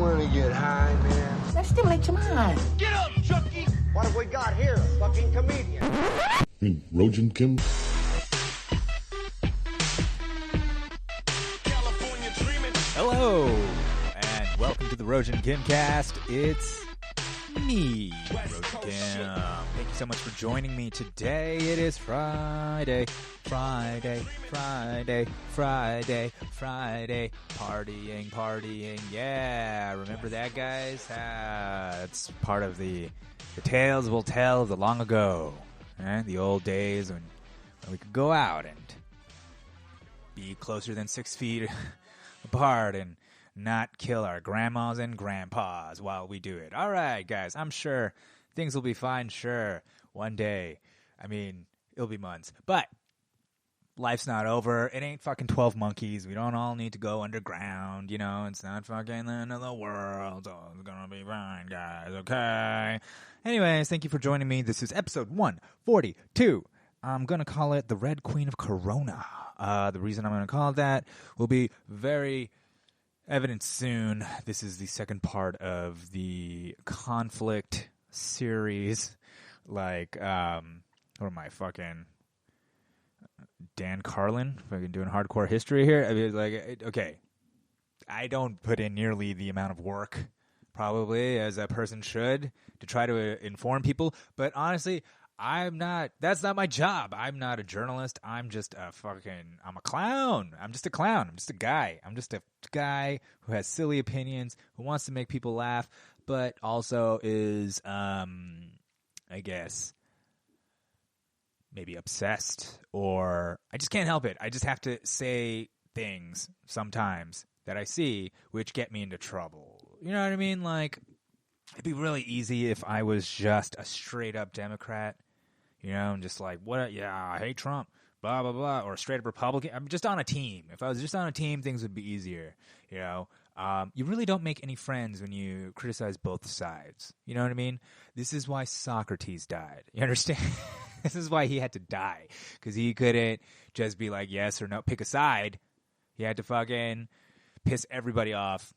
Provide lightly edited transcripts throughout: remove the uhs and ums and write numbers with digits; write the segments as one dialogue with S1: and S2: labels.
S1: wanna get high, man?
S2: Let's stimulate your mind.
S3: Get up, Chucky!
S4: What have we got here? A fucking comedian.
S5: Rojan Kim?
S3: California dreaming.
S6: Hello, and welcome to the Rojan Kimcast. It's me, Rojan Kim. Thank you so much for joining me today. It is Friday. Partying. Yeah, remember that, guys? It's part of the tales we'll tell of the long ago. The old days when we could go out and be closer than 6 feet apart and not kill our grandmas and grandpas while we do it. All right, guys, I'm sure things will be fine. Sure, one day. I mean, it'll be months. But life's not over. It ain't fucking 12 Monkeys. We don't all need to go underground. You know, it's not fucking the end of the world. Oh, it's gonna be fine, guys. Okay. Anyways, thank you for joining me. This is episode 142. I'm going to call it the Red Queen of Corona. The reason I'm going to call it that will be very evident soon. This is the second part of the conflict series. Like, what am I, fucking Dan Carlin? Fucking doing hardcore history here? I mean, like, okay. I don't put in nearly the amount of work, probably, as a person should to try to inform people. But honestly, that's not my job. I'm not a journalist. I'm a clown. I'm just a clown. I'm just a guy. I'm just a guy who has silly opinions, who wants to make people laugh, but also is, I guess, maybe obsessed, or I just can't help it. I just have to say things sometimes that I see which get me into trouble. You know what I mean? Like, it'd be really easy if I was just a straight up Democrat, you know, and just like, what? Yeah, I hate Trump, blah, blah, blah, or a straight up Republican. I'm just on a team. If I was just on a team, things would be easier, you know. You really don't make any friends when you criticize both sides. You know what I mean? This is why Socrates died. You understand? This is why he had to die, because he couldn't just be like yes or no, pick a side. He had to fucking piss everybody off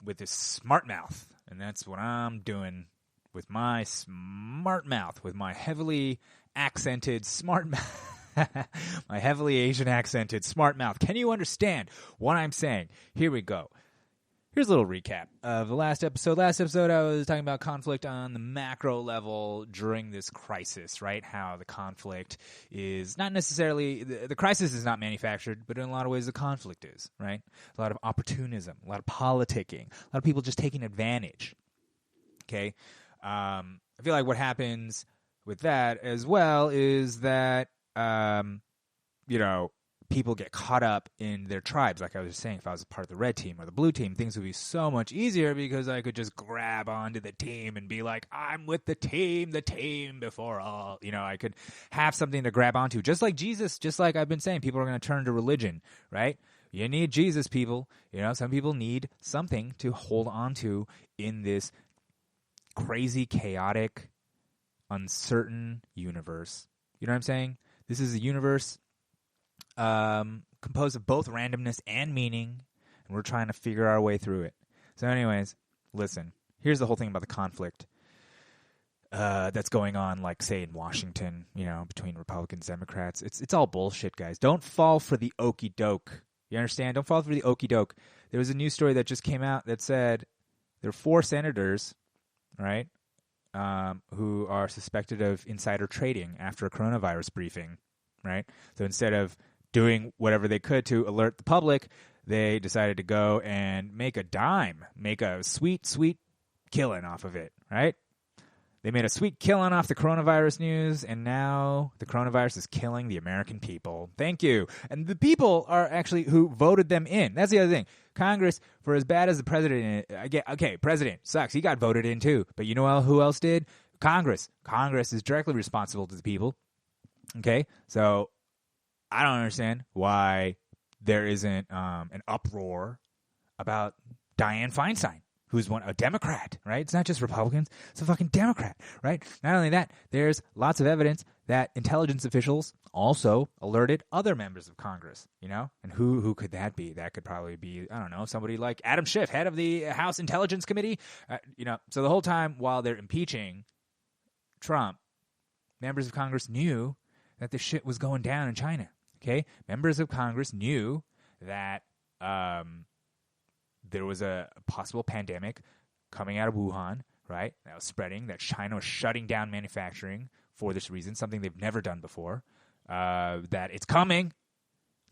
S6: with his smart mouth. And that's what I'm doing with my smart mouth, with my heavily accented smart mouth. My heavily Asian accented smart mouth. Can you understand what I'm saying? Here we go. Here's a little recap of the last episode. Last episode, I was talking about conflict on the macro level during this crisis, right? How the conflict is not necessarily, the crisis is not manufactured, but in a lot of ways the conflict is, right? A lot of opportunism, a lot of politicking, a lot of people just taking advantage, okay? I feel like what happens with that as well is that, you know, people get caught up in their tribes. Like I was just saying, if I was a part of the red team or the blue team, things would be so much easier because I could just grab onto the team and be like, I'm with the team before all. You know, I could have something to grab onto. Just like Jesus, just like I've been saying, people are going to turn to religion, right? You need Jesus, people. You know, some people need something to hold on to in this crazy, chaotic, uncertain universe. You know what I'm saying? This is a universe composed of both randomness and meaning, and we're trying to figure our way through it. So anyways, listen, here's the whole thing about the conflict that's going on, like, say, in Washington, you know, between Republicans and Democrats. It's all bullshit, guys. Don't fall for the okey doke. You understand? Don't fall for the okey doke. There was a news story that just came out that said there are 4 senators, right, who are suspected of insider trading after a coronavirus briefing, right? So instead of doing whatever they could to alert the public, they decided to go and make a sweet, sweet killing off of it, right? They made a sweet killing off the coronavirus news, and now the coronavirus is killing the American people. Thank you. And the people are actually who voted them in. That's the other thing. Congress, for as bad as the president, president sucks. He got voted in too. But you know who else did? Congress. Congress is directly responsible to the people. Okay? So I don't understand why there isn't an uproar about Dianne Feinstein. who's a Democrat, right? It's not just Republicans. It's a fucking Democrat, right? Not only that, there's lots of evidence that intelligence officials also alerted other members of Congress, And who could that be? That could probably be, I don't know, somebody like Adam Schiff, head of the House Intelligence Committee. So the whole time while they're impeaching Trump, members of Congress knew that the shit was going down in China, okay? Members of Congress knew that there was a possible pandemic coming out of Wuhan, right? That was spreading, that China was shutting down manufacturing for this reason, something they've never done before, that it's coming.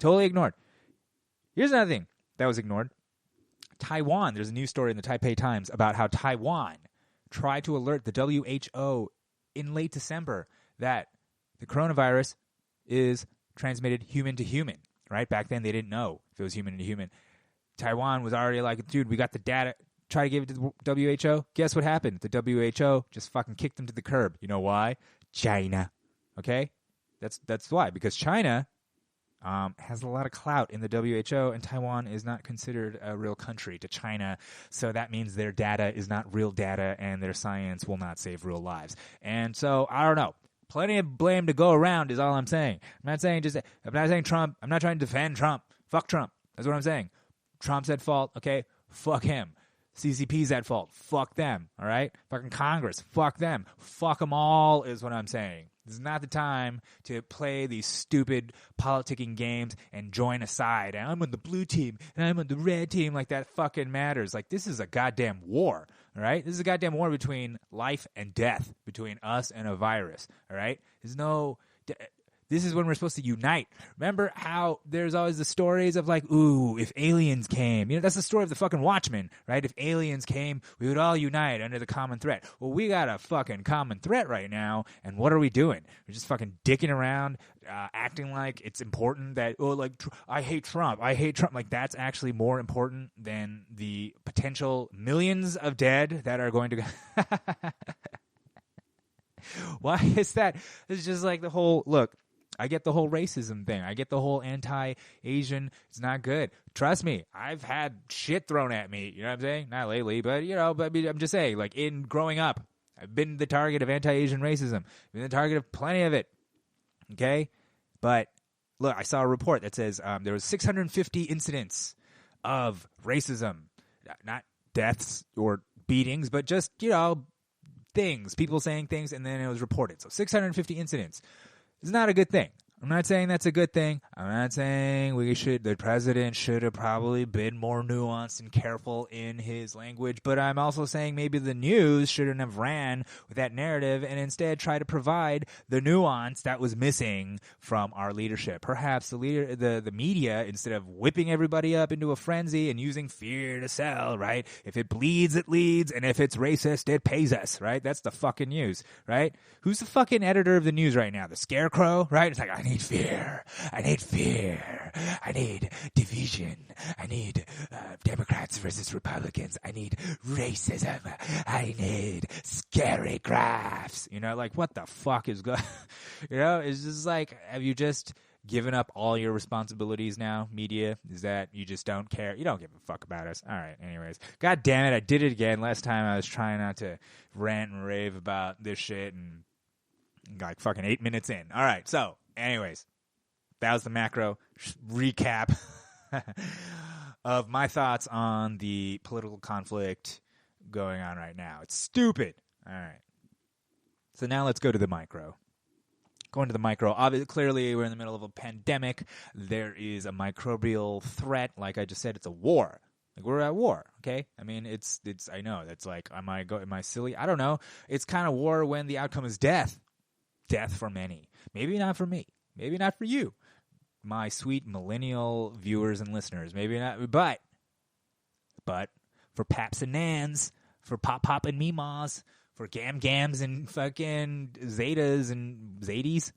S6: Totally ignored. Here's another thing that was ignored. Taiwan, there's a news story in the Taipei Times about how Taiwan tried to alert the WHO in late December that the coronavirus is transmitted human to human, right? Back then, they didn't know if it was human to human. Taiwan was already like, dude, we got the data. Try to give it to the WHO. Guess what happened? The WHO just fucking kicked them to the curb. You know why? China. Okay? That's why. Because China has a lot of clout in the WHO, and Taiwan is not considered a real country to China. So that means their data is not real data, and their science will not save real lives. And so, I don't know. Plenty of blame to go around is all I'm saying. I'm not saying Trump. I'm not trying to defend Trump. Fuck Trump. That's what I'm saying. Trump's at fault. Okay? Fuck him. CCP's at fault. Fuck them. All right? Fucking Congress. Fuck them. Fuck them all is what I'm saying. This is not the time to play these stupid politicking games and join a side. And I'm on the blue team and I'm on the red team. Like that fucking matters. Like this is a goddamn war. All right? This is a goddamn war between life and death, between us and a virus. All right? This is when we're supposed to unite. Remember how there's always the stories of like, ooh, if aliens came. That's the story of the fucking Watchmen, right? If aliens came, we would all unite under the common threat. Well, we got a fucking common threat right now, and what are we doing? We're just fucking dicking around, acting like it's important that, I hate Trump. Like, that's actually more important than the potential millions of dead that are going to go. Why is that? It's just like the whole, look, I get the whole racism thing. I get the whole anti-Asian. It's not good. Trust me, I've had shit thrown at me. You know what I'm saying? Not lately, but, I'm just saying, like, in growing up, I've been the target of anti-Asian racism. I've been the target of plenty of it. Okay? But, look, I saw a report that says there was 650 incidents of racism. Not deaths or beatings, but just, things. People saying things, and then it was reported. So 650 incidents. It's not a good thing. I'm not saying that's a good thing. I'm not saying the president should have probably been more nuanced and careful in his language, but I'm also saying maybe the news shouldn't have ran with that narrative and instead try to provide the nuance that was missing from our leadership. Perhaps the media, instead of whipping everybody up into a frenzy and using fear to sell, right? If it bleeds, it leads, and if it's racist, it pays us, right? That's the fucking news, right? Who's the fucking editor of the news right now? The Scarecrow, right? It's like, I need fear. I need fear. I need division. I need Democrats versus Republicans. I need racism. I need scary graphs. Like, what the fuck is going it's just like, have you just given up all your responsibilities now, media? Is that you just don't care? You don't give a fuck about us. All right, anyways. God damn it, I did it again. Last time I was trying not to rant and rave about this shit and like fucking 8 minutes in. All right, so anyways, that was the macro recap of my thoughts on the political conflict going on right now. It's stupid. All right. So now let's go to the micro. Going to the micro, obviously, clearly we're in the middle of a pandemic. There is a microbial threat. Like I just said, it's a war. Like, we're at war, okay? I mean, it's. I know, that's like, am I silly? I don't know. It's kind of war when the outcome is death. Death for many. Maybe not for me. Maybe not for you, my sweet millennial viewers and listeners. Maybe not, but for Paps and Nans, for Pop and Meemaws, for Gams and fucking Zetas and Zadies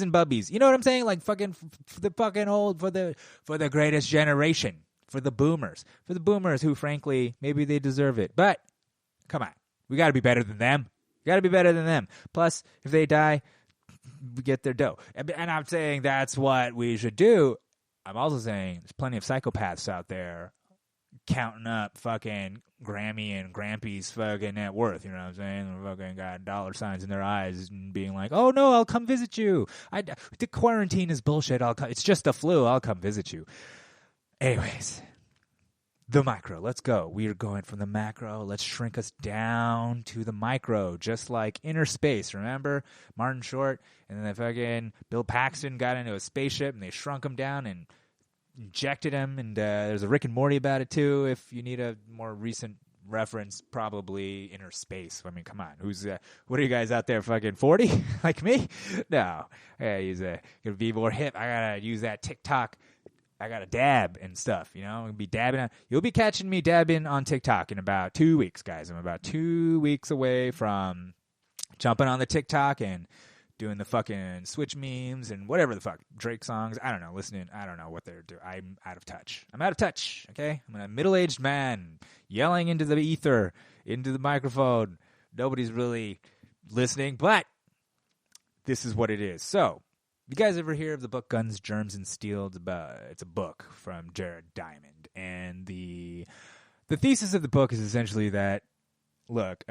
S6: and Bubbies. You know what I'm saying? Like fucking for the fucking old, for the greatest generation, for the boomers who, frankly, maybe they deserve it. But come on, we got to be better than them. Plus, if they die, we get their dough. And I'm saying that's what we should do. I'm also saying there's plenty of psychopaths out there counting up fucking Grammy and Grampy's fucking net worth. You know what I'm saying? They fucking got dollar signs in their eyes and being like, "Oh no, I'll come visit you. The quarantine is bullshit. It's just a flu. I'll come visit you." Anyways, the micro. Let's go. We are going from the macro. Let's shrink us down to the micro, just like Inner Space. Remember Martin Short and then fucking Bill Paxton got into a spaceship and they shrunk him down and injected him, and there's a Rick and Morty about it too. If you need a more recent reference, probably Inner Space. I mean, come on, what are you guys out there, fucking 40 like me? No, he's gonna be more hip. I gotta use that TikTok. I gotta dab and stuff, you know. I'll be dabbing. You'll be catching me dabbing on TikTok in about 2 weeks, guys. I'm about 2 weeks away from jumping on the TikTok and doing the fucking Switch memes and whatever the fuck, Drake songs. I don't know, listening. I don't know what they're doing. I'm out of touch. Okay? I'm a middle-aged man yelling into the ether, into the microphone. Nobody's really listening, but this is what it is. So, you guys ever hear of the book Guns, Germs, and Steel? It's a book from Jared Diamond. And the thesis of the book is essentially that, look,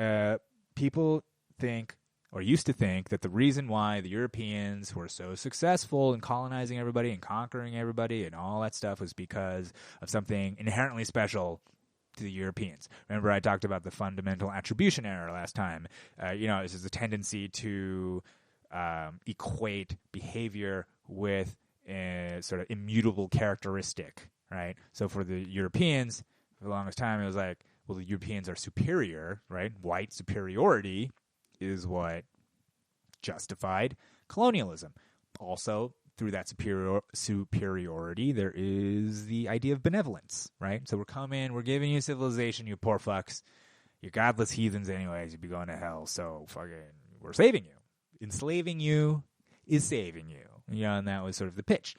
S6: people think or used to think that the reason why the Europeans were so successful in colonizing everybody and conquering everybody and all that stuff was because of something inherently special to the Europeans. Remember, I talked about the fundamental attribution error last time. This is a tendency to equate behavior with a sort of immutable characteristic, right? So for the Europeans, for the longest time, it was like, well, the Europeans are superior, right? White superiority is what justified colonialism. Also, through that superiority, there is the idea of benevolence, right? So we're giving you civilization, you poor fucks. You're godless heathens anyways. You'd be going to hell. So fucking, we're saving you. Enslaving you is saving you. And that was sort of the pitch.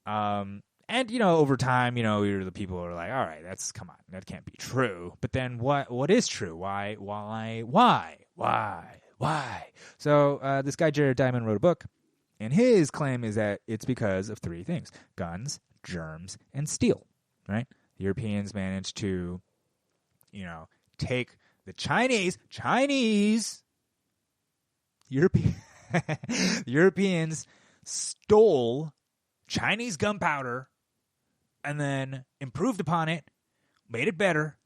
S6: And, over time, you're the people who are like, all right, come on, that can't be true. But then what is true? Why? So this guy, Jared Diamond, wrote a book, and his claim is that it's because of three things: guns, germs, and steel, right? The Europeans managed to, take the Europeans stole Chinese gunpowder and then improved upon it, made it better,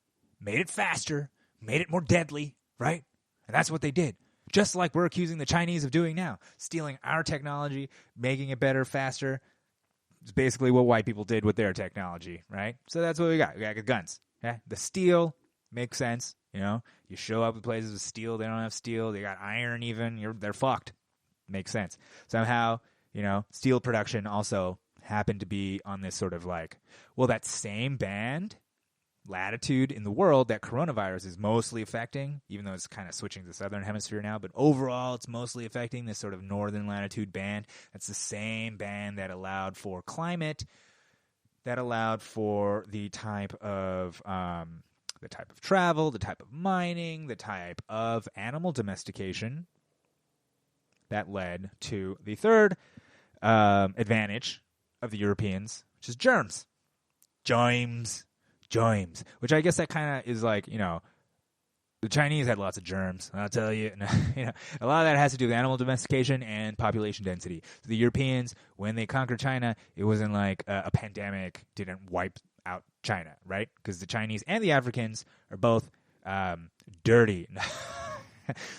S6: made it faster, made it more deadly, right? And that's what they did. Just like we're accusing the Chinese of doing now, stealing our technology, making it better, faster. It's basically what white people did with their technology, right? So that's what we got. We got guns. Yeah? The steel makes sense. You show up at places with steel, they don't have steel, they got iron even, they're fucked. Makes sense. Somehow, steel production also happened to be on this sort of like, well, that same band, latitude in the world that coronavirus is mostly affecting, even though it's kind of switching to the southern hemisphere now, but overall it's mostly affecting this sort of northern latitude band. That's the same band that allowed for climate, that allowed for the type of travel, the type of mining, the type of animal domestication that led to the third advantage of the Europeans, which is germs. Germs, which I guess that kind of is like, the Chinese had lots of germs, I'll tell you. A lot of that has to do with animal domestication and population density. So the Europeans, when they conquered China, it wasn't like a pandemic didn't wipe out China, right? Because the Chinese and the Africans are both dirty.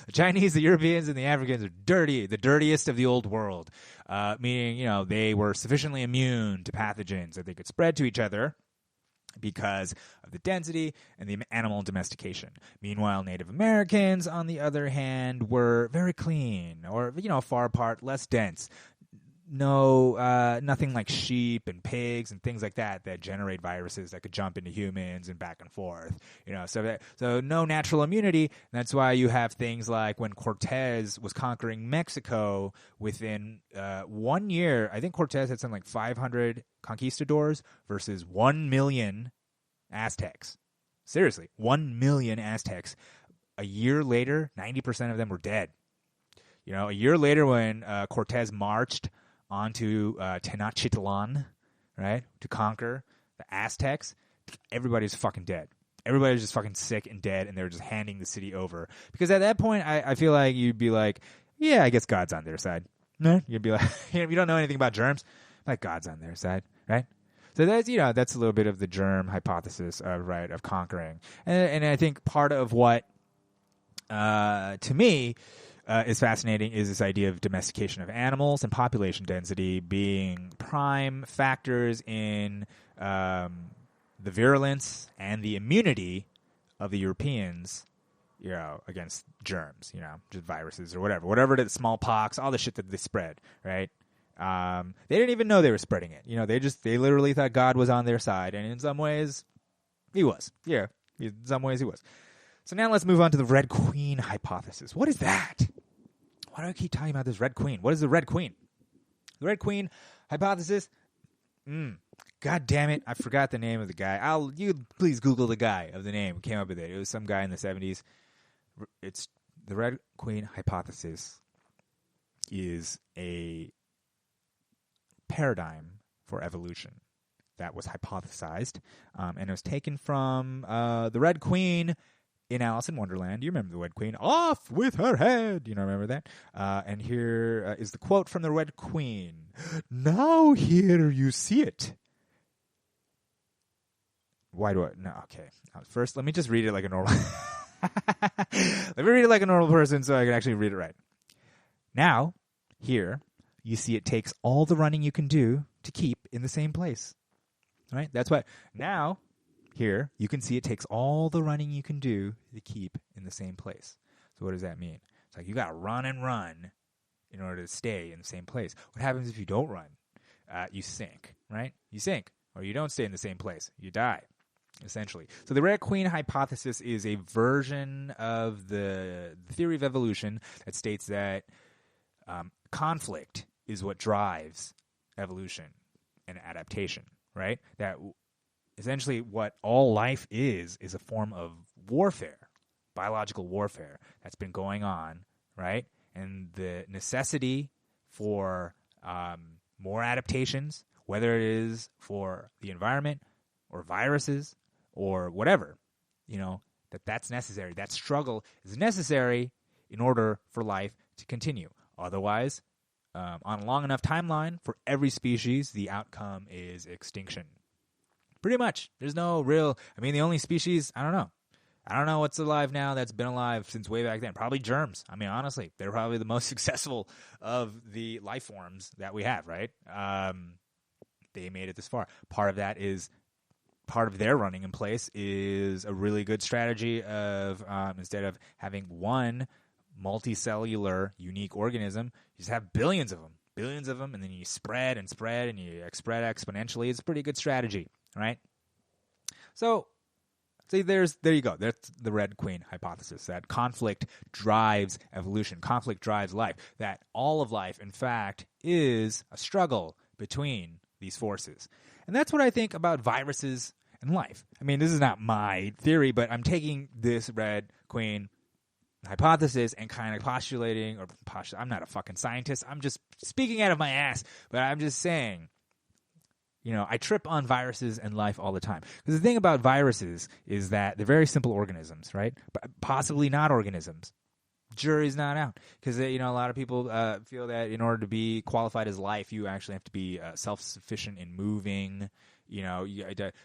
S6: The Chinese, the Europeans, and the Africans are dirty, the dirtiest of the old world, meaning, they were sufficiently immune to pathogens that they could spread to each other because of the density and the animal domestication. Meanwhile, Native Americans, on the other hand, were very clean or, far apart, less dense. Nothing like sheep and pigs and things like that generate viruses that could jump into humans and back and forth. So no natural immunity. And that's why you have things like when Cortez was conquering Mexico within 1 year. I think Cortez had something like 500 conquistadors versus 1 million Aztecs. Seriously, 1 million Aztecs. A year later, 90% of them were dead. A year later when Cortez marched onto Tenochtitlan, right, to conquer the Aztecs, everybody's fucking dead. Everybody's just fucking sick and dead, and they're just handing the city over. Because at that point, I feel like you'd be like, yeah, I guess God's on their side. No, you'd be like, you don't know anything about germs, like God's on their side, right? So that's that's a little bit of the germ hypothesis of conquering, and I think part of what to me is fascinating is this idea of domestication of animals and population density being prime factors in the virulence and the immunity of the Europeans, against germs, just viruses or whatever the smallpox, all the shit that they spread, right? They didn't even know they were spreading it. They literally thought God was on their side, and in some ways, he was. Yeah, in some ways he was. So now let's move on to the Red Queen hypothesis. What is that? Why do I keep talking about this Red Queen? What is the Red Queen? The Red Queen hypothesis. God damn it! I forgot the name of the guy. You please Google the guy of the name who came up with it. It was some guy in the 70s. It's the Red Queen hypothesis is a paradigm for evolution that was hypothesized, and it was taken from the Red Queen in Alice in Wonderland. You remember the Red Queen? Off with her head! Remember that? And here is the quote from the Red Queen. Now here you see it. Why do I? No, okay. First, let me just read it like a normal... Let me read it like a normal person so I can actually read it right. Now, here, you see it takes all the running you can do to keep in the same place. Right? That's what... Now, here, you can see it takes all the running you can do to keep in the same place. So what does that mean? It's like you got to run and run in order to stay in the same place. What happens if you don't run? You sink, right? You sink, or you don't stay in the same place. You die. Essentially. So the Red Queen hypothesis is a version of the theory of evolution that states that conflict is what drives evolution and adaptation, right? That essentially what all life is a form of warfare, biological warfare that's been going on, right? And the necessity for more adaptations, whether it is for the environment or viruses, or whatever, that's necessary. That struggle is necessary in order for life to continue. Otherwise, on a long enough timeline, for every species, the outcome is extinction. Pretty much. There's no real... the only species... I don't know what's alive now that's been alive since way back then. Probably germs. Honestly, they're probably the most successful of the life forms that we have, right? They made it this far. Part of their running in place is a really good strategy of instead of having one multicellular unique organism, you just have billions of them, and then you spread and you spread exponentially. It's a pretty good strategy, right? So there you go. That's the Red Queen hypothesis, that conflict drives evolution. Conflict drives life. That all of life, in fact, is a struggle between these forces. And that's what I think about viruses and life. This is not my theory, but I'm taking this Red Queen hypothesis and kind of postulating, I'm not a fucking scientist. I'm just speaking out of my ass, but I'm just saying, I trip on viruses and life all the time. Because the thing about viruses is that they're very simple organisms, right? But possibly not organisms. Jury's not out. Because, a lot of people feel that in order to be qualified as life, you actually have to be self-sufficient in moving.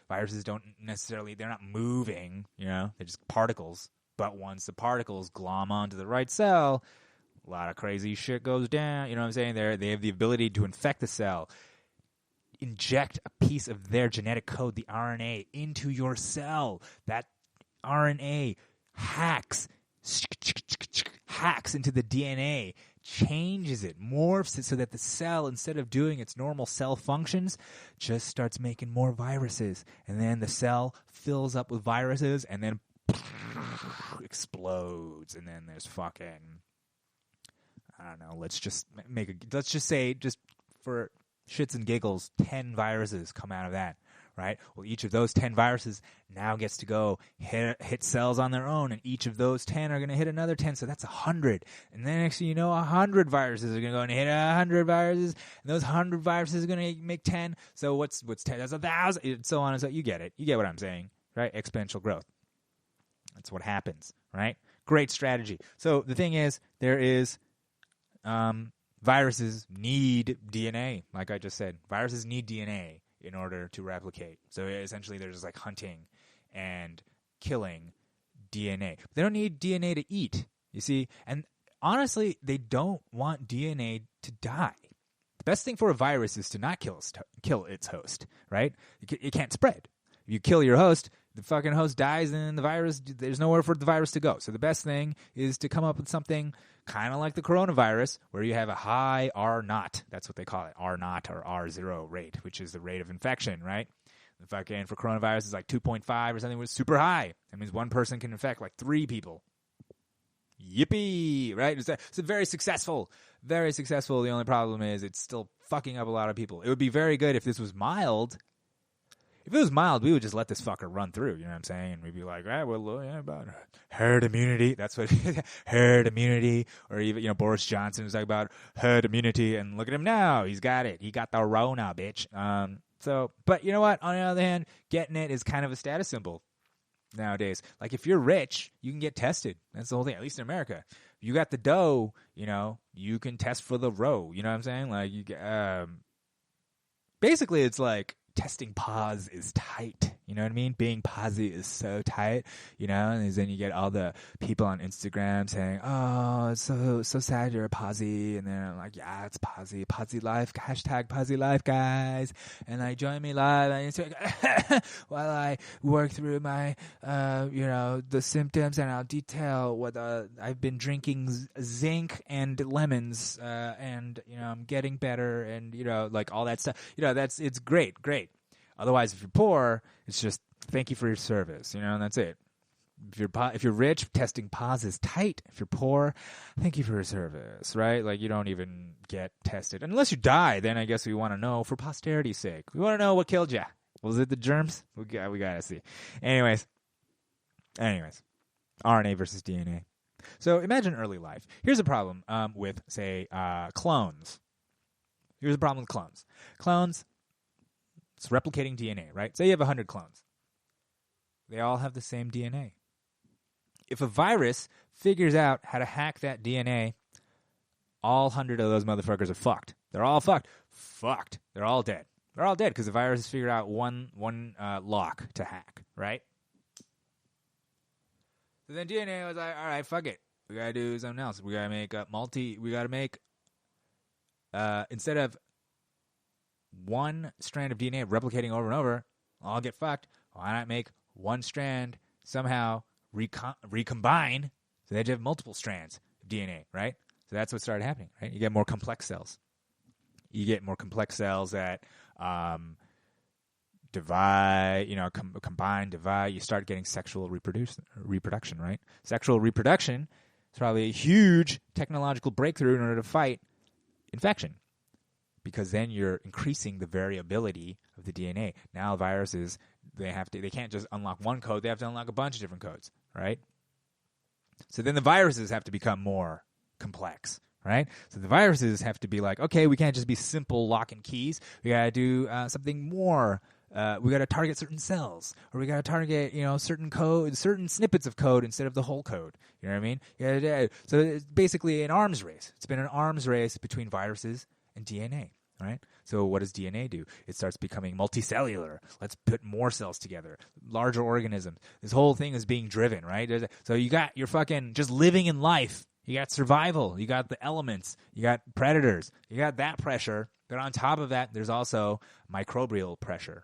S6: Viruses don't necessarily, they're not moving, they're just particles. But once the particles glom onto the right cell, a lot of crazy shit goes down. You know what I'm saying? They have the ability to infect the cell, inject a piece of their genetic code, the RNA, into your cell. That RNA hacks into the DNA, changes it, morphs it so that the cell, instead of doing its normal cell functions, just starts making more viruses. And then the cell fills up with viruses and then explodes. And then there's fucking, I don't know, let's just say, just for shits and giggles, 10 viruses come out of that, right? Well, each of those 10 viruses now gets to go hit cells on their own, and each of those 10 are going to hit another 10, so that's 100. And then next thing you know, 100 viruses are going to go and hit 100 viruses, and those 100 viruses are going to make 10. So what's 10? That's 1,000, and so on and so. You get it. You get what I'm saying, right? Exponential growth. That's what happens, right? Great strategy. So the thing is, there is viruses need DNA, like I just said. Viruses need DNA in order to replicate. So essentially they're just like hunting and killing DNA. They don't need DNA to eat, you see? And honestly, they don't want DNA to die. The best thing for a virus is to not kill its host, right? It can't spread. If you kill your host, the fucking host dies and the virus, there's nowhere for the virus to go. So the best thing is to come up with something kind of like the coronavirus, where you have a high R0, that's what they call it, R0 or R0 rate, which is the rate of infection, right? The fucking for coronavirus is like 2.5 or something, was super high. That means one person can infect like 3 people. Yippee, right? It's very successful, very successful. The only problem is it's still fucking up a lot of people. It would be very good if this was mild. If it was mild, we would just let this fucker run through, you know what I'm saying? And we'd be like, well, yeah, about herd immunity. That's what herd immunity. Or even, Boris Johnson was talking about herd immunity, and look at him now. He's got it. He got the Rona, bitch. But you know what? On the other hand, getting it is kind of a status symbol nowadays. Like, if you're rich, you can get tested. That's the whole thing, at least in America. If you got the dough, you can test for the row. You know what I'm saying? Like, basically, it's like, testing pause is tight. You know what I mean? Being posy is so tight, and then you get all the people on Instagram saying, oh, it's so sad you're a posy. And then I'm like, yeah, it's posy life, hashtag posy life, guys. And join me live on Instagram while I work through my, the symptoms, and I'll detail what I've been drinking zinc and lemons, and, I'm getting better, and, like all that stuff. It's great. Otherwise, if you're poor, it's just thank you for your service, and that's it. If you're rich, testing pause is tight. If you're poor, thank you for your service, right? Like, you don't even get tested unless you die. Then I guess we want to know for posterity's sake. We want to know what killed you. Was it the germs? We gotta see. Anyways, RNA versus DNA. So imagine early life. Here's a problem with, say, clones. Here's a problem with clones. Clones. It's replicating DNA, right? Say you have 100 clones. They all have the same DNA. If a virus figures out how to hack that DNA, all 100 of those motherfuckers are fucked. They're all fucked. Fucked. They're all dead. They're all dead because the virus has figured out one lock to hack, right? So then DNA was like, all right, fuck it. We got to do something else. We got to make instead of one strand of DNA replicating over and over, all get fucked. Why not make one strand somehow recombine so that you have multiple strands of DNA, right? So that's what started happening, right? You get more complex cells. You get more complex cells that divide, combine, divide. You start getting sexual reproduction, right? Sexual reproduction is probably a huge technological breakthrough in order to fight infection, because then you're increasing the variability of the DNA. Now viruses, they can't just unlock one code, they have to unlock a bunch of different codes, right? So then the viruses have to become more complex, right? So the viruses have to be like, okay, we can't just be simple lock and keys. We got to do something more. We got to target certain cells, or we got to target, certain code, certain snippets of code instead of the whole code. You know what I mean? Yeah. So it's basically an arms race. It's been an arms race between viruses and DNA. Right? So what does DNA do? It starts becoming multicellular. Let's put more cells together, larger organisms. This whole thing is being driven, right? So you're fucking just living in life. You got survival. You got the elements. You got predators. You got that pressure. But on top of that, there's also microbial pressure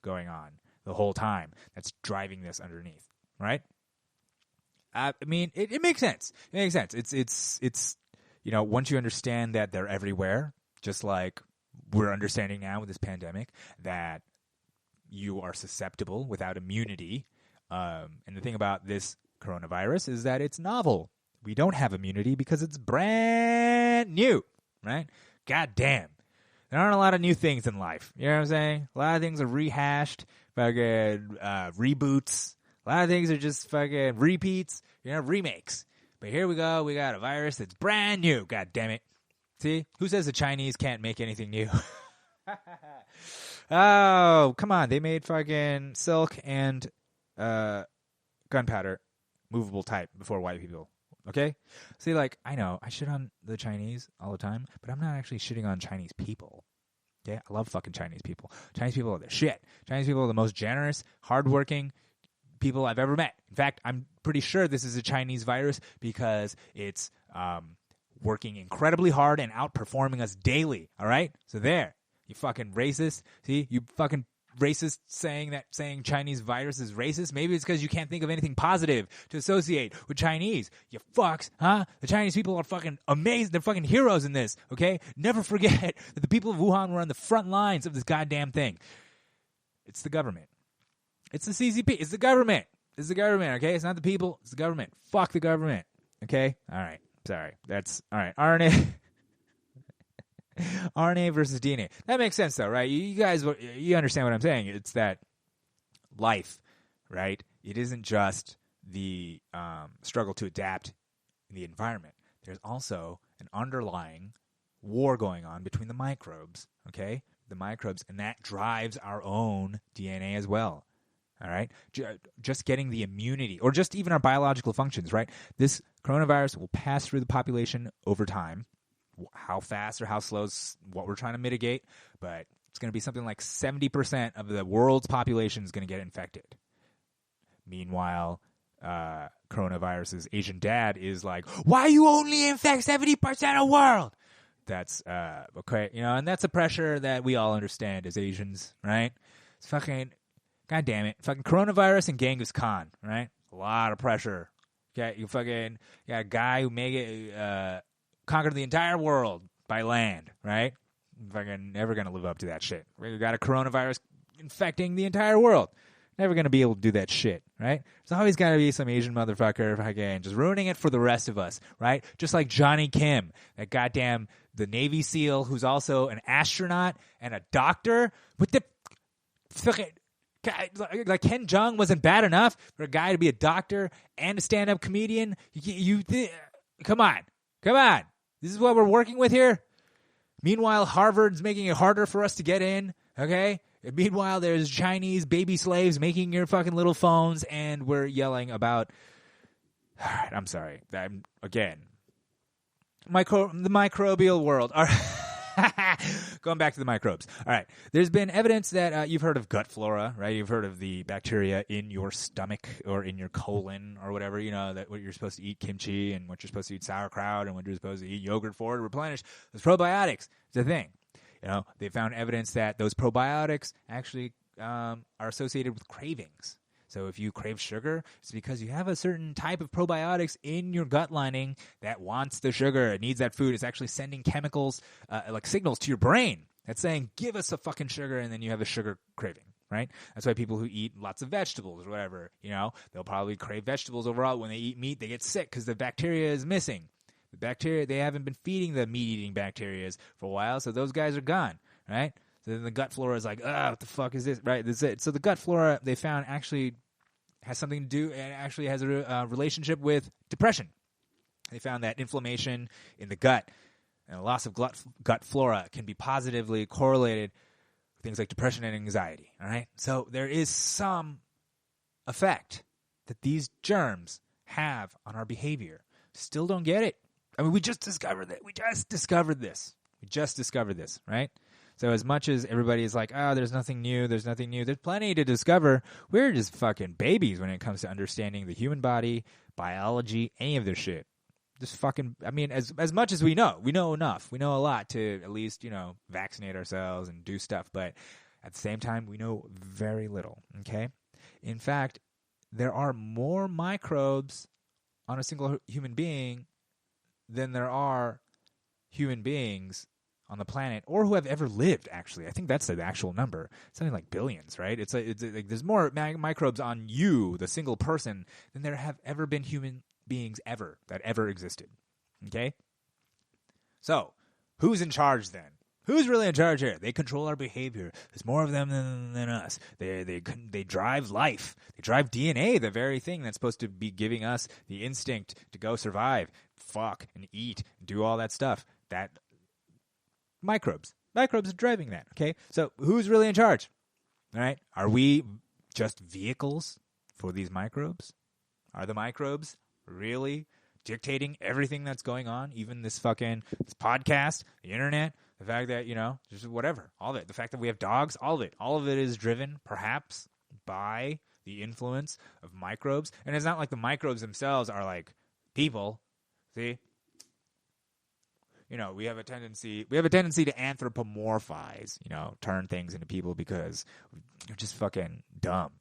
S6: going on the whole time. That's driving this underneath, right? It makes sense. It makes sense. It's once you understand that they're everywhere, just like we're understanding now with this pandemic, that you are susceptible without immunity. And the thing about this coronavirus is that it's novel. We don't have immunity because it's brand new, right? God damn. There aren't a lot of new things in life. You know what I'm saying? A lot of things are rehashed, fucking reboots. A lot of things are just fucking repeats, remakes. But here we go. We got a virus that's brand new. God damn it. See? Who says the Chinese can't make anything new? Oh, come on. They made fucking silk and gunpowder movable type before white people. Okay? See, like, I know I shit on the Chinese all the time, but I'm not actually shitting on Chinese people. Okay? I love fucking Chinese people. Chinese people are the shit. Chinese people are the most generous, hardworking people I've ever met. In fact, I'm pretty sure this is a Chinese virus because it's working incredibly hard and outperforming us daily. All right? So there. You fucking racist. See? You fucking racist saying Chinese virus is racist. Maybe it's because you can't think of anything positive to associate with Chinese. You fucks, huh? The Chinese people are fucking amazing. They're fucking heroes in this, okay? Never forget that the people of Wuhan were on the front lines of this goddamn thing. It's the government. It's the CCP. It's the government. It's the government, okay? It's not the people. It's the government. Fuck the government, okay? All right. Sorry. That's, all right. RNA. RNA versus DNA. That makes sense, though, right? You guys, you understand what I'm saying. It's that life, right? It isn't just the struggle to adapt in the environment. There's also an underlying war going on between the microbes, okay? The microbes, and that drives our own DNA as well, all right? Just getting the immunity, or just even our biological functions, right? This coronavirus will pass through the population over time. How fast or how slow is what we're trying to mitigate, but it's going to be something like 70% of the world's population is going to get infected. Meanwhile, coronavirus's Asian dad is like, why you only infect 70% of the world? That's, okay, and that's a pressure that we all understand as Asians, right? It's fucking, God damn it, fucking coronavirus and Genghis Khan, right? A lot of pressure. You got a guy who made it, conquered the entire world by land, right? Fucking never going to live up to that shit. We got a coronavirus infecting the entire world. Never going to be able to do that shit, right? There's always got to be some Asian motherfucker fucking just ruining it for the rest of us, right? Just like Johnny Kim, that goddamn the Navy SEAL who's also an astronaut and a doctor with the fucking... Like Ken Jeong wasn't bad enough for a guy to be a doctor and a stand-up comedian. Come on. This is what we're working with here. Meanwhile, Harvard's making it harder for us to get in, okay? And meanwhile, there's Chinese baby slaves making your fucking little phones, and we're yelling about... All right, I'm sorry. Again, the microbial world. All right. Going back to the microbes. All right. There's been evidence that you've heard of gut flora, right? You've heard of the bacteria in your stomach or in your colon or whatever, that what you're supposed to eat kimchi and what you're supposed to eat sauerkraut and what you're supposed to eat yogurt for to replenish those probiotics. It's a thing. They found evidence that those probiotics actually are associated with cravings. So if you crave sugar, it's because you have a certain type of probiotics in your gut lining that wants the sugar. It needs that food. It's actually sending chemicals, like signals to your brain. That's saying, give us a fucking sugar, and then you have a sugar craving, right? That's why people who eat lots of vegetables or whatever, they'll probably crave vegetables overall. When they eat meat, they get sick because the bacteria is missing. The bacteria, they haven't been feeding the meat-eating bacteria for a while, so those guys are gone, right? So then the gut flora is like, what the fuck is this, right? This is it. So the gut flora, they found, actually has something to do, and actually has a relationship with depression. They found that inflammation in the gut and a loss of gut flora can be positively correlated with things like depression and anxiety. All right, so there is some effect that these germs have on our behavior. Still don't get it. I mean, we just discovered that. We just discovered this, right? So as much as everybody is like, there's nothing new, there's plenty to discover. We're just fucking babies when it comes to understanding the human body, biology, any of this shit. Just fucking, I mean, as much as we know enough. We know a lot to at least, vaccinate ourselves and do stuff. But at the same time, we know very little, okay? In fact, there are more microbes on a single human being than there are human beings on the planet, or who have ever lived, actually. I think that's the actual number. Something like billions, right? It's like there's more microbes on you, the single person, than there have ever been human beings that ever existed. Okay? So, who's in charge then? Who's really in charge here? They control our behavior. There's more of them than us. They drive life. They drive DNA, the very thing that's supposed to be giving us the instinct to go survive, fuck, and eat, do all that stuff. That microbes are driving that. Okay, so who's really in charge? All right, are we just vehicles for these microbes? Are the microbes really dictating everything that's going on? Even this podcast, the internet. The fact that, just whatever, all of it. The fact that we have dogs, all of it is driven perhaps by the influence of microbes. And it's not like the microbes themselves are like people. See? We have a tendency to anthropomorphize, turn things into people because you're just fucking dumb.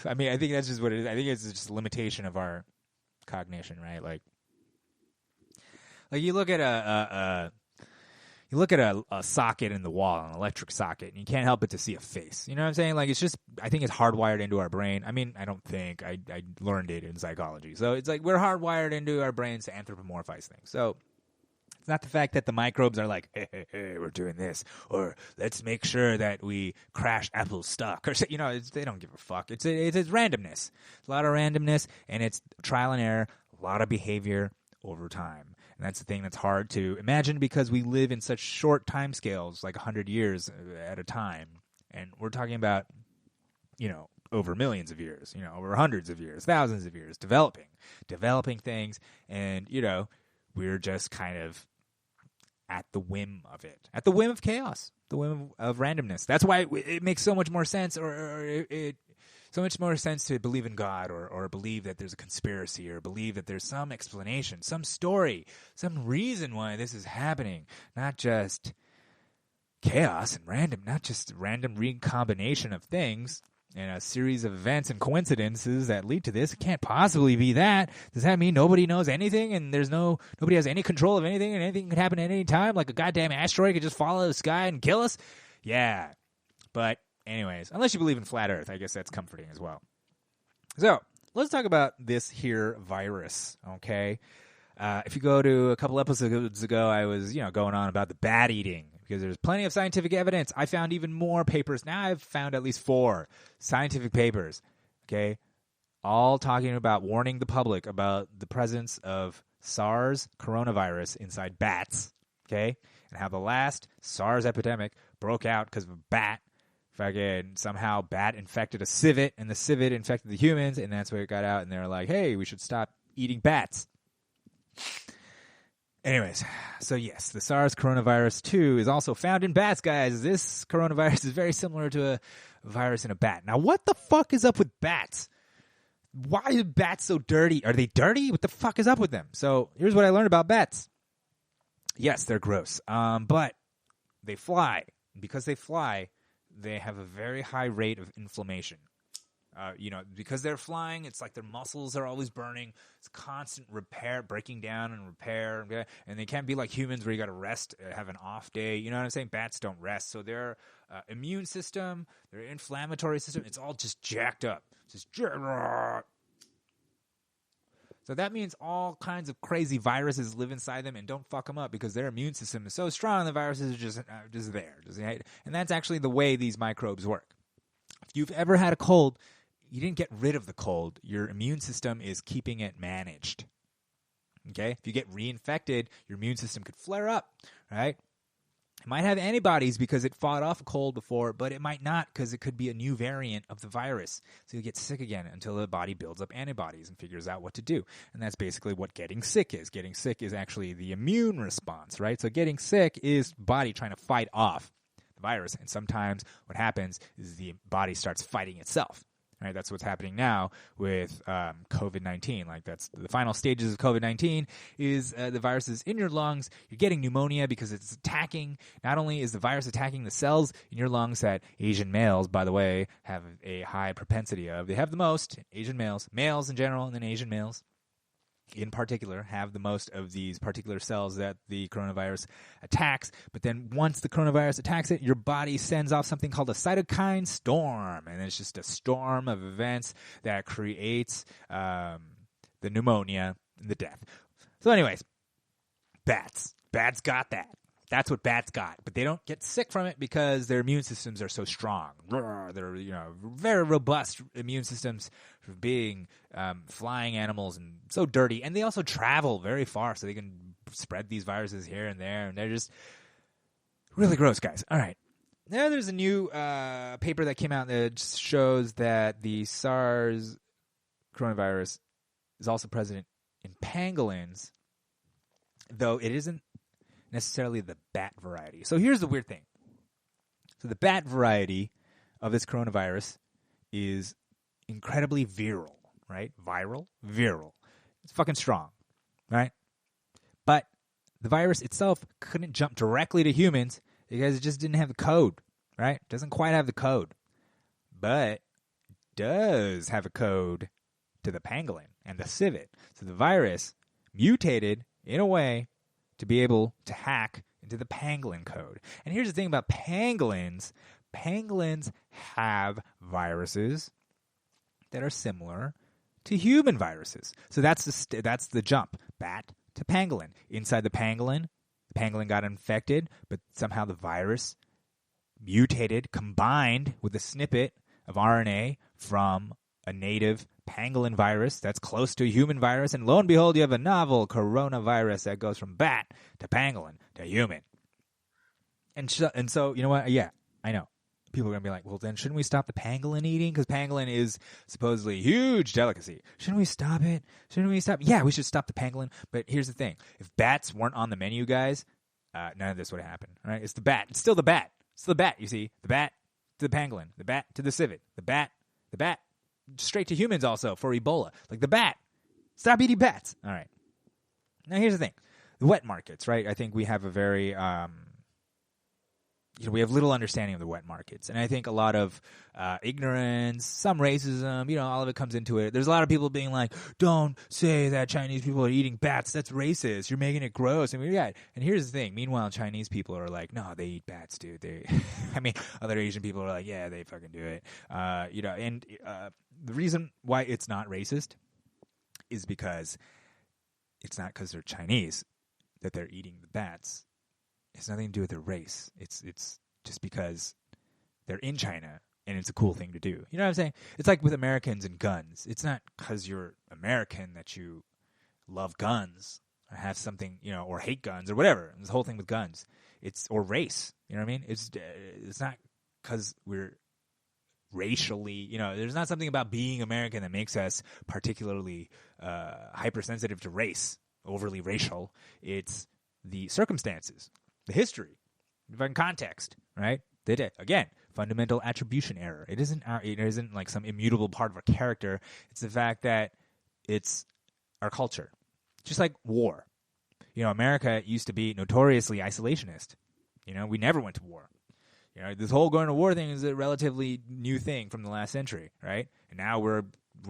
S6: I mean, I think that's just what it is. I think it's just a limitation of our cognition, right? Like you look at a socket in the wall, an electric socket, and you can't help but to see a face. You know what I'm saying? Like, it's just, I think it's hardwired into our brain. I mean, I don't think. I learned it in psychology. So it's like we're hardwired into our brains to anthropomorphize things. So it's not the fact that the microbes are like, hey, we're doing this, or let's make sure that we crash Apple's stock, or they don't give a fuck. It's randomness. It's a lot of randomness, and it's trial and error, a lot of behavior over time. And that's the thing that's hard to imagine because we live in such short time scales, like 100 years at a time. And we're talking about, over millions of years, over hundreds of years, thousands of years, developing things. And, we're just kind of at the whim of it, at the whim of chaos, the whim of randomness. That's why it makes so much more sense, so much more sense to believe in God or believe that there's a conspiracy or believe that there's some explanation, some story, some reason why this is happening. Not just chaos and random, not just random recombination of things and a series of events and coincidences that lead to this. It can't possibly be that. Does that mean nobody knows anything and nobody has any control of anything and anything can happen at any time? Like a goddamn asteroid could just fall out of the sky and kill us? Yeah. But anyways, unless you believe in flat Earth, I guess that's comforting as well. So let's talk about this here virus, okay? If you go to a couple episodes ago, I was, going on about the bat eating because there's plenty of scientific evidence. I found even more papers. Now I've found at least 4 scientific papers, okay, all talking about warning the public about the presence of SARS coronavirus inside bats, okay, and how the last SARS epidemic broke out because of a bat. Fucking somehow bat infected a civet, and the civet infected the humans, and that's where it got out, and they were like, hey, we should stop eating bats. Anyways, so yes, the SARS coronavirus 2 is also found in bats, guys. This coronavirus is very similar to a virus in a bat. Now, what the fuck is up with bats? Why are bats so dirty? Are they dirty? What the fuck is up with them? So here's what I learned about bats. Yes, they're gross, but they fly. Because they fly, they have a very high rate of inflammation. Because they're flying, it's like their muscles are always burning. It's constant repair, breaking down and repair. And they can't be like humans where you got to rest, have an off day. You know what I'm saying? Bats don't rest. So their immune system, their inflammatory system, it's all just jacked up. So that means all kinds of crazy viruses live inside them and don't fuck them up because their immune system is so strong. The viruses are just there. And that's actually the way these microbes work. If you've ever had a cold, you didn't get rid of the cold. Your immune system is keeping it managed. Okay? If you get reinfected, your immune system could flare up, right? It might have antibodies because it fought off a cold before, but it might not because it could be a new variant of the virus. So you get sick again until the body builds up antibodies and figures out what to do. And that's basically what getting sick is. Getting sick is actually the immune response, right? So getting sick is body trying to fight off the virus. And sometimes what happens is the body starts fighting itself. Right, that's what's happening now with COVID-19. Like that's the final stages of COVID-19 is the virus is in your lungs. You're getting pneumonia because it's attacking. Not only is the virus attacking the cells in your lungs that Asian males, by the way, have a high propensity of. They have the most, Asian males in general, and then Asian males in particular have the most of these particular cells that the coronavirus attacks. But then once the coronavirus attacks it, your body sends off something called a cytokine storm. And it's just a storm of events that creates the pneumonia and the death. So anyways, bats got that. That's what bats got, but they don't get sick from it because their immune systems are so strong. They're very robust immune systems for being flying animals and so dirty, and they also travel very far, so they can spread these viruses here and there, and they're just really gross, guys. All right, now there's a new paper that came out that shows that the SARS coronavirus is also present in pangolins, though it isn't necessarily the bat variety. So here's the weird thing. So the bat variety of this coronavirus is incredibly viral, right? Viral. It's fucking strong, right? But the virus itself couldn't jump directly to humans because it just didn't have the code, right? It doesn't quite have the code. But does have a code to the pangolin and the civet. So the virus mutated in a way to be able to hack into the pangolin code. And here's the thing about pangolins. Pangolins have viruses that are similar to human viruses. So that's the jump. Bat to pangolin. Inside the pangolin got infected, but somehow the virus mutated, combined with a snippet of RNA from a native pangolin virus that's close to a human virus, and lo and behold, you have a novel coronavirus that goes from bat to pangolin to human. And so, you know what? Yeah, I know. People are going to be like, well, then shouldn't we stop the pangolin eating? Because pangolin is supposedly a huge delicacy. Shouldn't we stop it? Yeah, we should stop the pangolin. But here's the thing. If bats weren't on the menu, guys, none of this would happen. All right? It's the bat. It's still the bat. It's the bat, you see. The bat to the pangolin. The bat to the civet. The bat. Straight to humans also for Ebola. Like the bat. Stop eating bats. All right. Now here's the thing. The wet markets, right? I think we have a very, we have little understanding of the wet markets. And I think a lot of ignorance, some racism, all of it comes into it. There's a lot of people being like, don't say that Chinese people are eating bats. That's racist. You're making it gross. And here's the thing. Meanwhile, Chinese people are like, no, they eat bats, dude. Other Asian people are like, yeah, they fucking do it. The reason why it's not racist is because it's not because they're Chinese that they're eating the bats. It's nothing to do with their race. It's just because they're in China and it's a cool thing to do. You know what I'm saying? It's like with Americans and guns. It's not because you're American that you love guns or have something, or hate guns or whatever. This whole thing with guns, or race. You know what I mean? It's not because we're racially, there's not something about being American that makes us particularly hypersensitive to race, overly racial. It's the circumstances, the history, the context, right? Again, fundamental attribution error. It isn't like some immutable part of our character. It's the fact that it's our culture. Just like war. America used to be notoriously isolationist. We never went to war. This whole going to war thing is a relatively new thing from the last century, right? And now we're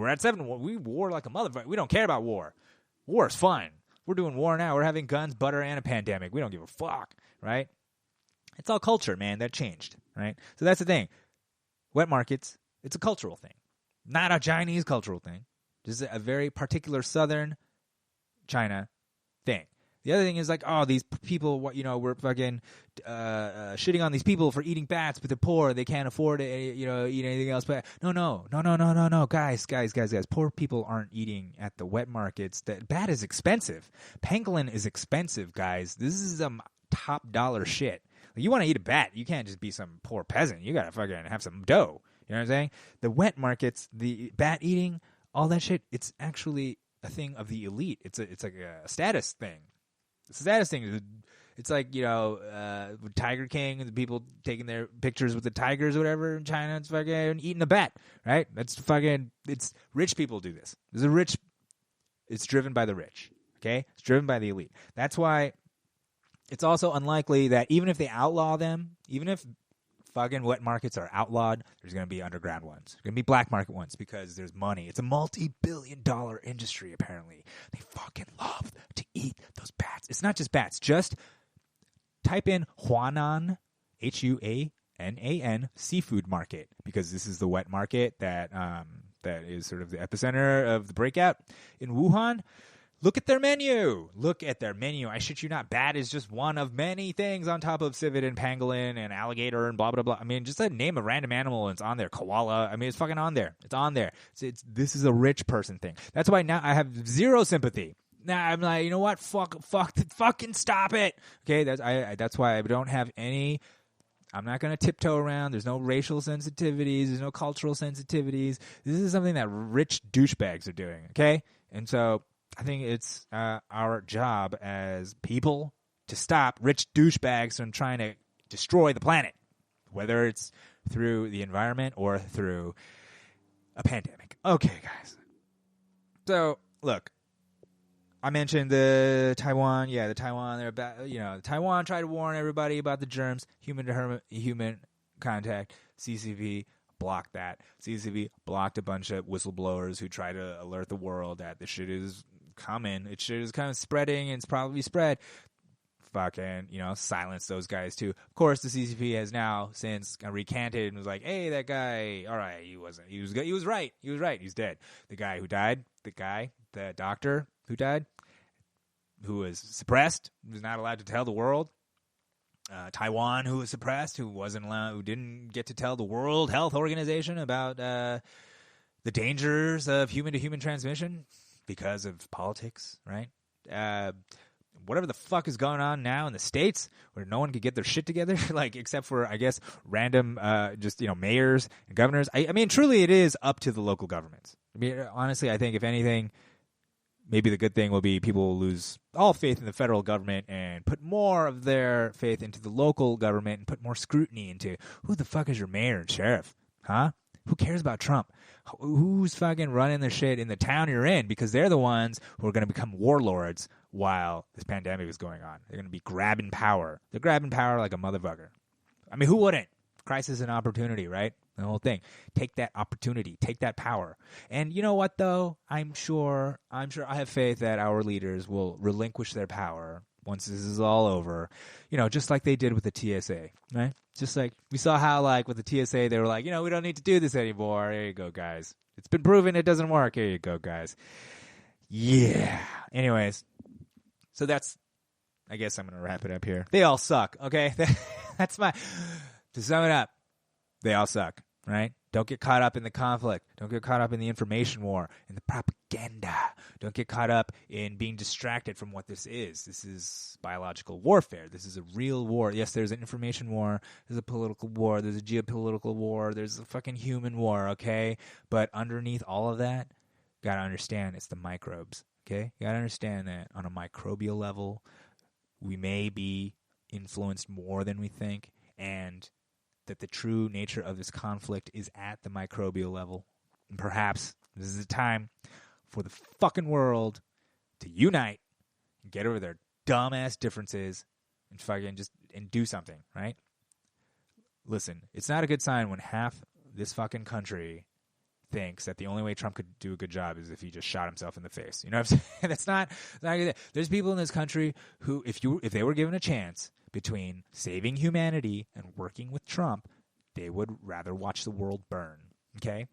S6: at 7. We war like a motherfucker. We don't care about war. War is fun. We're doing war now. We're having guns, butter, and a pandemic. We don't give a fuck, right? It's all culture, man. That changed, right? So that's the thing. Wet markets, it's a cultural thing, not a Chinese cultural thing. This is a very particular southern China thing. The other thing is like, oh, these people, we're fucking shitting on these people for eating bats, but they're poor. They can't afford to, eat anything else. But no, guys. Poor people aren't eating at the wet markets. That bat is expensive. Pangolin is expensive, guys. This is some top dollar shit. Like, you want to eat a bat, you can't just be some poor peasant. You gotta fucking have some dough. You know what I'm saying? The wet markets, the bat eating, all that shit. It's actually a thing of the elite. It's like a status thing. The status thing. It's like, with Tiger King and the people taking their pictures with the tigers or whatever in China. It's fucking eating a bat, right? It's rich people do this. It's driven by the rich, okay? It's driven by the elite. That's why it's also unlikely that even if they outlaw them, even if fucking wet markets are outlawed, there's going to be underground ones. There's going to be black market ones because there's money. It's a multi-billion-dollar industry, apparently. They fucking love to eat those bats. It's not just bats. Just type in Huanan, Huanan, seafood market, because this is the wet market that is sort of the epicenter of the breakout in Wuhan. Look at their menu. Look at their menu. I shit you not. Bat is just one of many things on top of civet and pangolin and alligator and blah, blah, blah. I mean, just name a random animal and it's on there. Koala. I mean, it's fucking on there. It's on there. This is a rich person thing. That's why now I have zero sympathy. Now I'm like, you know what? Fucking stop it. Okay, that's why I don't have any. I'm not going to tiptoe around. There's no racial sensitivities. There's no cultural sensitivities. This is something that rich douchebags are doing, okay? And so I think it's our job as people to stop rich douchebags from trying to destroy the planet, whether it's through the environment or through a pandemic. Okay, guys. So, look. I mentioned the Taiwan. Yeah, the Taiwan. They're about, Taiwan tried to warn everybody about the germs, human to human contact. CCP blocked that. CCP blocked a bunch of whistleblowers who try to alert the world that the shit is coming. It shit is kind of spreading, and it's probably spread. Fucking, silence those guys too. Of course, the CCP has now since recanted and was like, "Hey, that guy. All right, he wasn't. He was right. He was right. He's dead. The guy who died. The doctor who died, who was suppressed, was not allowed to tell the world. Taiwan, who was suppressed, who didn't get to tell the World Health Organization about the dangers of human-to-human transmission because of politics, right? Whatever the fuck is going on now in the States, where no one could get their shit together, except for, I guess, random, mayors and governors. I mean, truly, it is up to the local governments. I mean, honestly, I think if anything, maybe the good thing will be people will lose all faith in the federal government and put more of their faith into the local government and put more scrutiny into who the fuck is your mayor and sheriff, huh? Who cares about Trump? Who's fucking running their shit in the town you're in? Because they're the ones who are going to become warlords while this pandemic is going on. They're going to be grabbing power. They're grabbing power like a motherfucker. I mean, who wouldn't? Crisis and opportunity, right? The whole thing. Take that opportunity. Take that power. And you know what, though? I'm sure I have faith that our leaders will relinquish their power once this is all over, just like they did with the TSA, right? Just like we saw how, with the TSA, they were like, we don't need to do this anymore. Here you go, guys. It's been proven it doesn't work. Here you go, guys. Yeah. Anyways, so I guess I'm going to wrap it up here. They all suck, okay? To sum it up, they all suck, right? Don't get caught up in the conflict. Don't get caught up in the information war, in the propaganda. Don't get caught up in being distracted from what this is. This is biological warfare. This is a real war. Yes, there's an information war. There's a political war. There's a geopolitical war. There's a fucking human war, okay? But underneath all of that, you got to understand it's the microbes, okay? You got to understand that on a microbial level, we may be influenced more than we think, and that the true nature of this conflict is at the microbial level. And perhaps this is a time for the fucking world to unite and get over their dumbass differences and fucking and do something, right? Listen, it's not a good sign when half this fucking country thinks that the only way Trump could do a good job is if he just shot himself in the face. You know what I'm saying? That's not good. There's people in this country who, if they were given a chance between saving humanity and working with Trump, they would rather watch the world burn. Okay?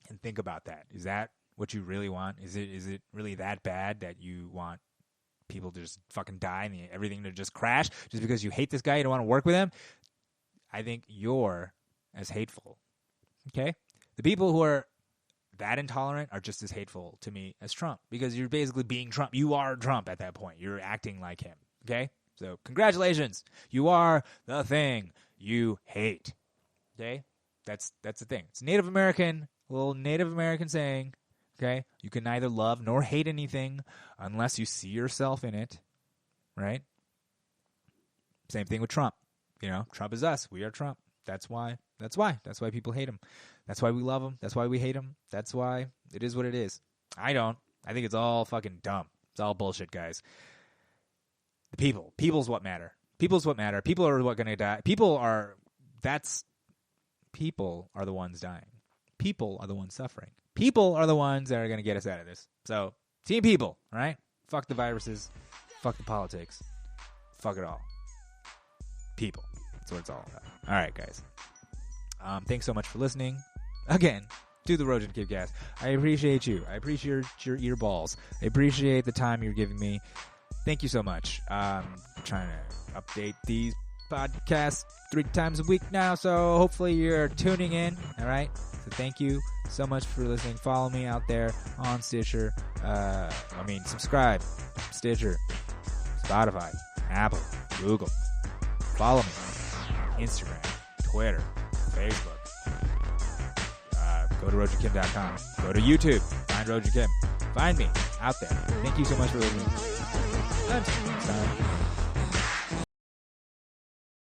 S6: And think about that. Is that what you really want? Is it really that bad that you want people to just fucking die and everything to just crash just because you hate this guy, you don't want to work with him? I think you're as hateful. Okay? The people who are that intolerant are just as hateful to me as Trump, because you're basically being Trump. You are Trump at that point. You're acting like him. Okay? So congratulations. You are the thing you hate. Okay? That's the thing. It's Native American, little Native American saying. Okay? You can neither love nor hate anything unless you see yourself in it. Right? Same thing with Trump. Trump is us. We are Trump. That's why people hate him. That's why we love him. That's why we hate him. That's why it is what it is. I don't. I think it's all fucking dumb. It's all bullshit, guys. The people. People's what matter. People's what matter. People are what going to die. People are the ones dying. People are the ones suffering. People are the ones that are going to get us out of this. So, team people, all right? Fuck the viruses. Fuck the politics. Fuck it all. People. That's what it's all about. All right, guys. Thanks so much for listening. Again, to the Rojan Kidcast. I appreciate you. I appreciate your earballs. I appreciate the time you're giving me. Thank you so much. I'm trying to update these podcasts 3 times a week now, so hopefully you're tuning in. All right. So thank you so much for listening. Follow me out there on Stitcher. Subscribe. Stitcher, Spotify, Apple, Google. Follow me. Instagram, Twitter, Facebook. Go to RojanKim.com. Go to YouTube. Find Rojan Kim. Find me out there. Thank you so much for listening. Until next time.